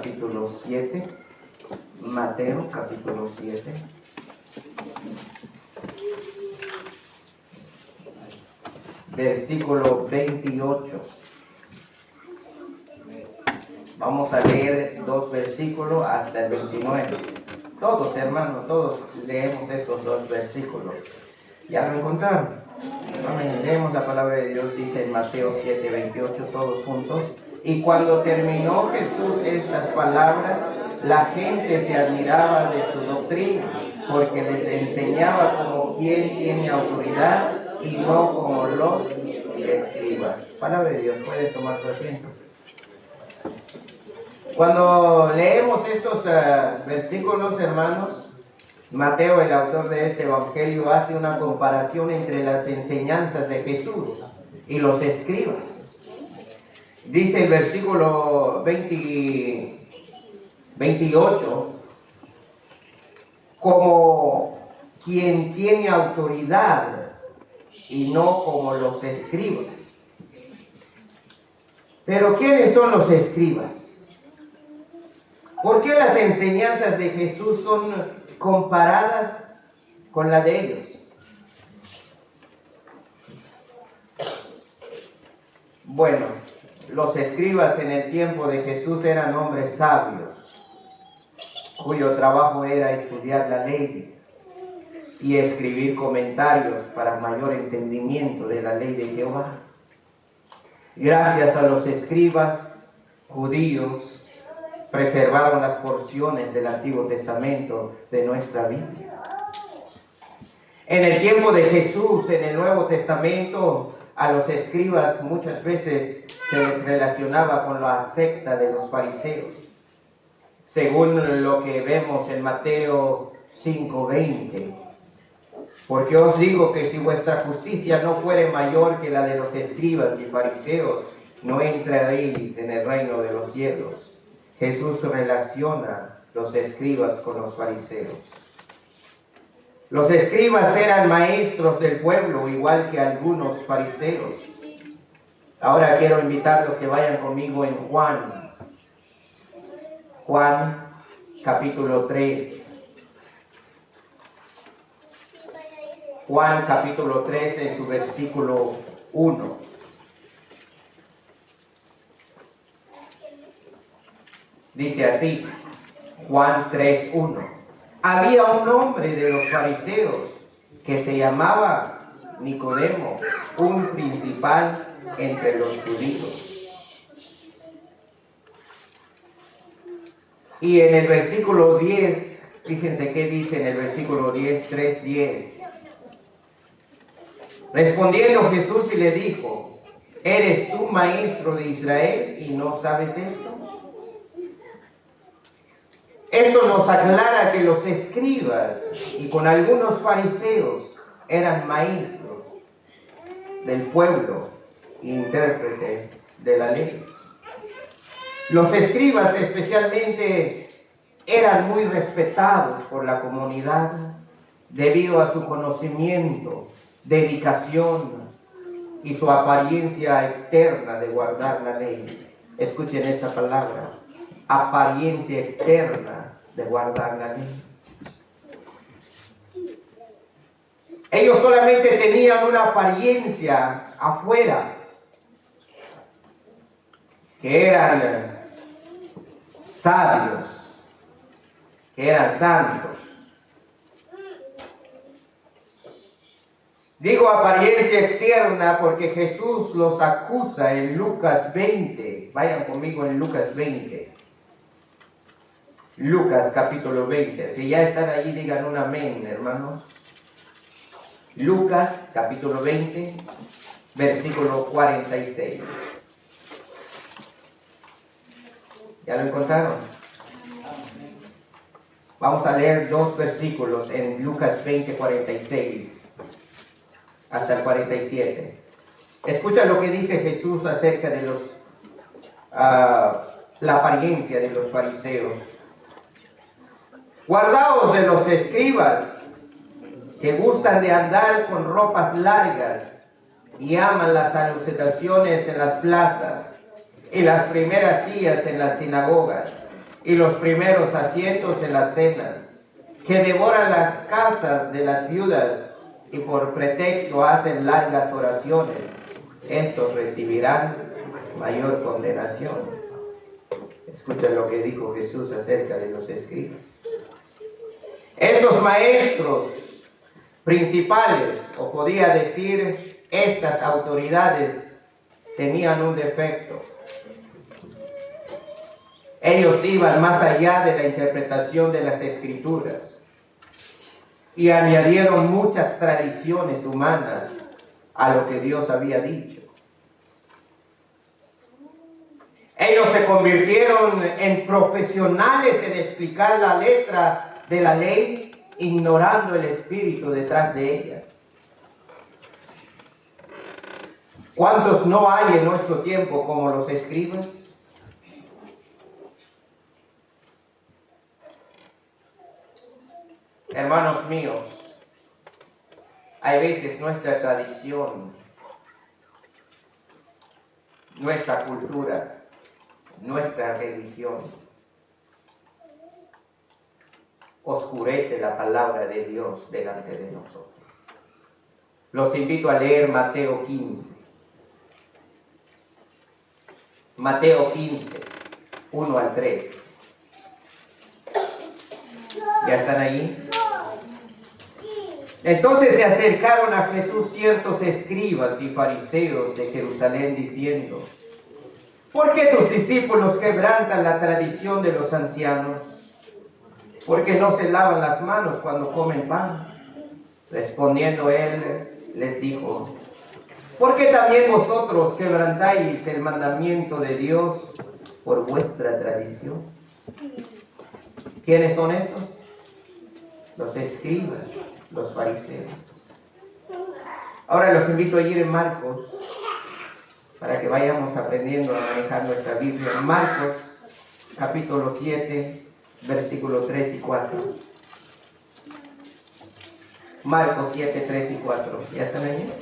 capítulo 7. Mateo capítulo 7. Versículo 28. Vamos a leer 2 versículos hasta el 29. Todos, hermanos, todos leemos estos 2 versículos. ¿Ya lo encontraron? Amén. Leemos la palabra de Dios, dice en Mateo 7, 28, todos juntos. Y cuando terminó Jesús estas palabras, la gente se admiraba de su doctrina, porque les enseñaba como quien tiene autoridad y no como los escribas. Palabra de Dios, puede tomar su asiento. Cuando leemos estos versículos, hermanos, Mateo, el autor de este evangelio, hace una comparación entre las enseñanzas de Jesús y los escribas. Dice el versículo 28, como quien tiene autoridad y no como los escribas. Pero ¿quiénes son los escribas? ¿Por qué las enseñanzas de Jesús son comparadas con la de ellos? Bueno, los escribas en el tiempo de Jesús eran hombres sabios, cuyo trabajo era estudiar la ley y escribir comentarios para mayor entendimiento de la ley de Jehová. Gracias a los escribas judíos, preservaron las porciones del Antiguo Testamento de nuestra Biblia. En el tiempo de Jesús, en el Nuevo Testamento, a los escribas muchas veces se les relacionaba con la secta de los fariseos, según lo que vemos en Mateo 5:20. Porque os digo que si vuestra justicia no fuere mayor que la de los escribas y fariseos, no entraréis en el reino de los cielos. Jesús relaciona los escribas con los fariseos. Los escribas eran maestros del pueblo, igual que algunos fariseos. Ahora quiero invitarlos que vayan conmigo en Juan. Juan, capítulo 3. Juan, capítulo 3, en su versículo 1. Dice así, Juan 3:1. Había un hombre de los fariseos que se llamaba Nicodemo, un principal entre los judíos. Y en el versículo 10, fíjense qué dice en el versículo 10, 3:10. Respondiendo Jesús y le dijo, ¿eres tú maestro de Israel y no sabes esto? Esto nos aclara que los escribas y con algunos fariseos eran maestros del pueblo, intérprete de la ley. Los escribas especialmente eran muy respetados por la comunidad debido a su conocimiento, dedicación y su apariencia externa de guardar la ley. Escuchen esta palabra. Apariencia externa de guardar la ley. Ellos solamente tenían una apariencia afuera, que eran sabios, que eran santos. Digo apariencia externa porque Jesús los acusa en Lucas 20. Vayan conmigo en Lucas 20. Lucas capítulo 20. Si ya están allí, digan un amén, hermanos. Lucas capítulo 20, versículo 46. ¿Ya lo encontraron? Vamos a leer 2 versículos en Lucas 20, 46 hasta el 47. Escucha lo que dice Jesús acerca de la apariencia de los fariseos. Guardaos de los escribas que gustan de andar con ropas largas y aman las salutaciones en las plazas y las primeras sillas en las sinagogas y los primeros asientos en las cenas, que devoran las casas de las viudas y por pretexto hacen largas oraciones, estos recibirán mayor condenación. Escuchen lo que dijo Jesús acerca de los escribas. Estos maestros principales, o podía decir estas autoridades, tenían un defecto. Ellos iban más allá de la interpretación de las Escrituras y añadieron muchas tradiciones humanas a lo que Dios había dicho. Ellos se convirtieron en profesionales en explicar la letra de la ley, ignorando el espíritu detrás de ella. ¿Cuántos no hay en nuestro tiempo como los escribas? Hermanos míos, hay veces nuestra tradición, nuestra cultura, nuestra religión oscurece la palabra de Dios delante de nosotros. Los invito a leer Mateo 15. Mateo 15, 1 al 3. ¿Ya están ahí? Entonces se acercaron a Jesús ciertos escribas y fariseos de Jerusalén diciendo: ¿por qué tus discípulos quebrantan la tradición de los ancianos? Porque no se lavan las manos cuando comen pan. Respondiendo él les dijo: ¿por qué también vosotros quebrantáis el mandamiento de Dios por vuestra tradición? ¿Quiénes son estos? Los escribas, los fariseos. Ahora los invito a ir en Marcos, para que vayamos aprendiendo a manejar nuestra Biblia. Marcos, capítulo 7, versículos 3 y 4. Marcos 7, 3 y 4. ¿Ya están ahí?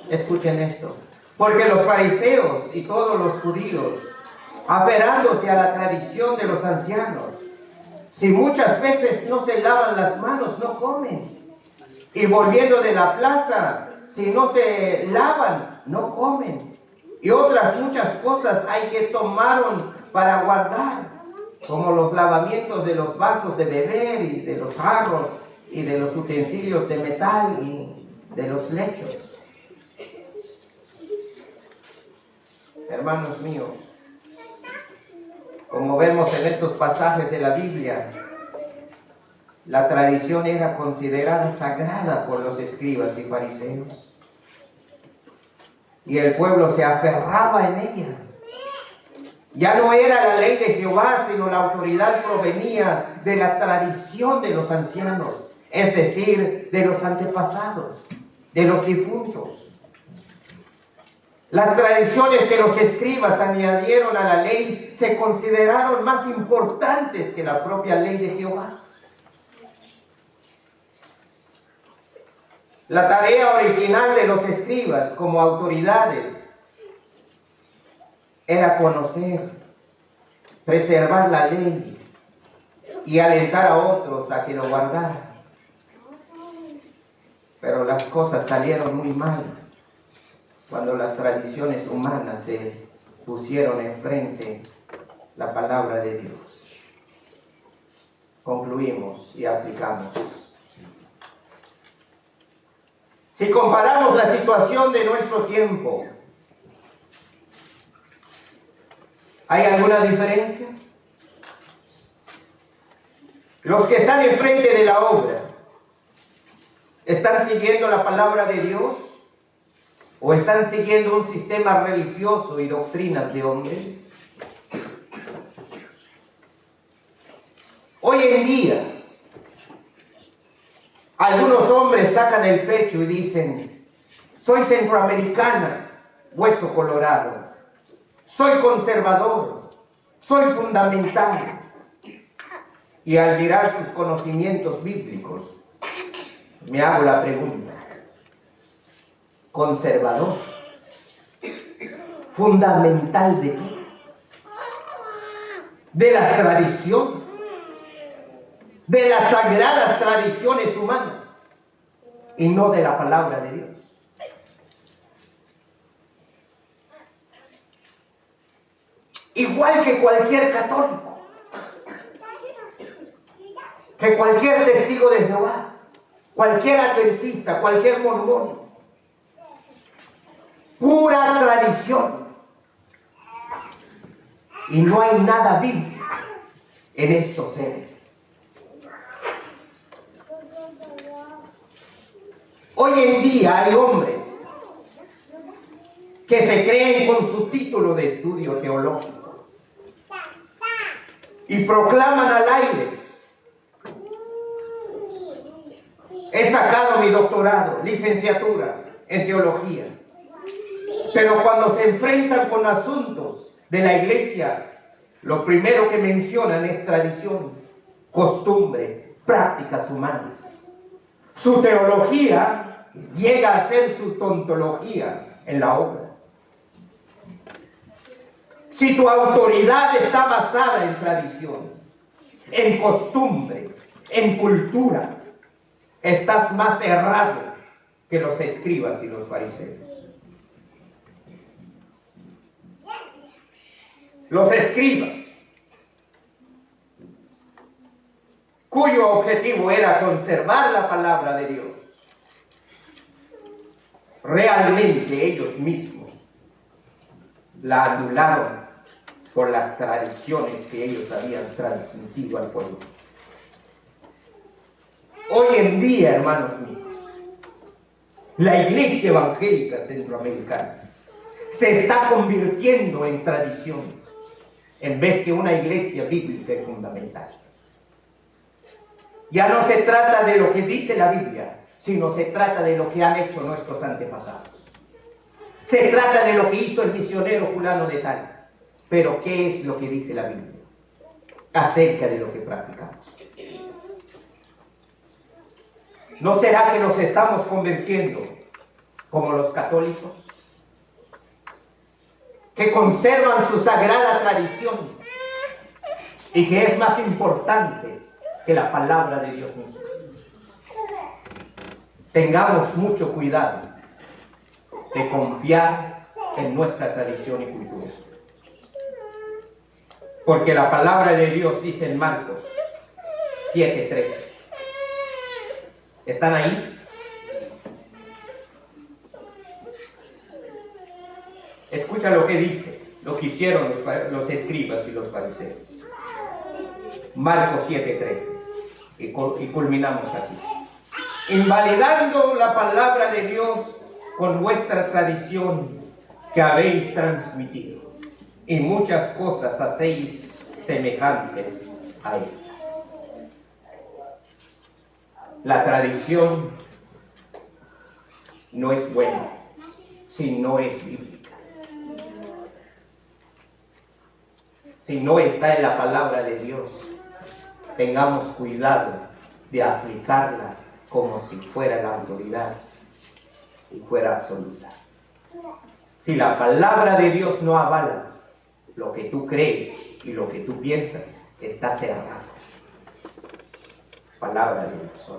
Escuchen esto. Porque los fariseos y todos los judíos, aferrándose a la tradición de los ancianos, si muchas veces no se lavan las manos, no comen. Y volviendo de la plaza, si no se lavan, no comen. Y otras muchas cosas hay que tomaron para guardar, como los lavamientos de los vasos de beber y de los jarros y de los utensilios de metal y de los lechos. Hermanos míos, como vemos en estos pasajes de la Biblia, la tradición era considerada sagrada por los escribas y fariseos. Y el pueblo se aferraba en ella. Ya no era la ley de Jehová, sino la autoridad provenía de la tradición de los ancianos, es decir, de los antepasados, de los difuntos. Las tradiciones que los escribas añadieron a la ley se consideraron más importantes que la propia ley de Jehová. La tarea original de los escribas como autoridades era conocer, preservar la ley y alentar a otros a que lo guardaran. Pero las cosas salieron muy mal cuando las tradiciones humanas se pusieron enfrente la palabra de Dios. Concluimos y aplicamos. Si comparamos la situación de nuestro tiempo, ¿hay alguna diferencia? Los que están enfrente de la obra, ¿están siguiendo la palabra de Dios? ¿O están siguiendo un sistema religioso y doctrinas de hombre? Hoy en día, algunos hombres sacan el pecho y dicen: soy centroamericana, hueso colorado, soy conservador, soy fundamental. Y al mirar sus conocimientos bíblicos, me hago la pregunta: ¿conservador? ¿Fundamental de qué? de las tradiciones, de las sagradas tradiciones humanas y no de la palabra de Dios. Igual que cualquier católico, que cualquier testigo de Jehová, cualquier adventista, cualquier mormón, pura tradición. Y no hay nada bíblico en estos seres. Hoy en día hay hombres que se creen con su título de estudio teológico y proclaman al aire: he sacado mi doctorado, licenciatura en teología. Pero cuando se enfrentan con asuntos de la iglesia, lo primero que mencionan es tradición, costumbre, prácticas humanas. Su teología llega a ser su tontología en la obra. Si tu autoridad está basada en tradición, en costumbre, en cultura, estás más errado que los escribas y los fariseos. Los escribas, cuyo objetivo era conservar la palabra de Dios, realmente ellos mismos la anularon por las tradiciones que ellos habían transmitido al pueblo. Hoy en día, hermanos míos, la iglesia evangélica centroamericana se está convirtiendo en tradición en vez que una iglesia bíblica y fundamental. Ya no se trata de lo que dice la Biblia, sino se trata de lo que han hecho nuestros antepasados. Se trata de lo que hizo el misionero fulano de tal. Pero ¿qué es lo que dice la Biblia acerca de lo que practicamos? ¿No será que nos estamos convirtiendo como los católicos, que conservan su sagrada tradición y que es más importante que la palabra de Dios mismo? Tengamos mucho cuidado de confiar en nuestra tradición y cultura. Porque la palabra de Dios dice en Marcos 7:13. ¿Están ahí? Escucha lo que dice, lo que hicieron los escribas y los fariseos. Marcos 7:13. Y culminamos aquí. Invalidando la palabra de Dios con vuestra tradición que habéis transmitido, y muchas cosas hacéis semejantes a estas. La tradición no es buena si no es bíblica. Si no está en la palabra de Dios, tengamos cuidado de aplicarla como si fuera la autoridad y fuera absoluta. Si la palabra de Dios no avala lo que tú crees y lo que tú piensas, está cerrado. Palabra de Dios.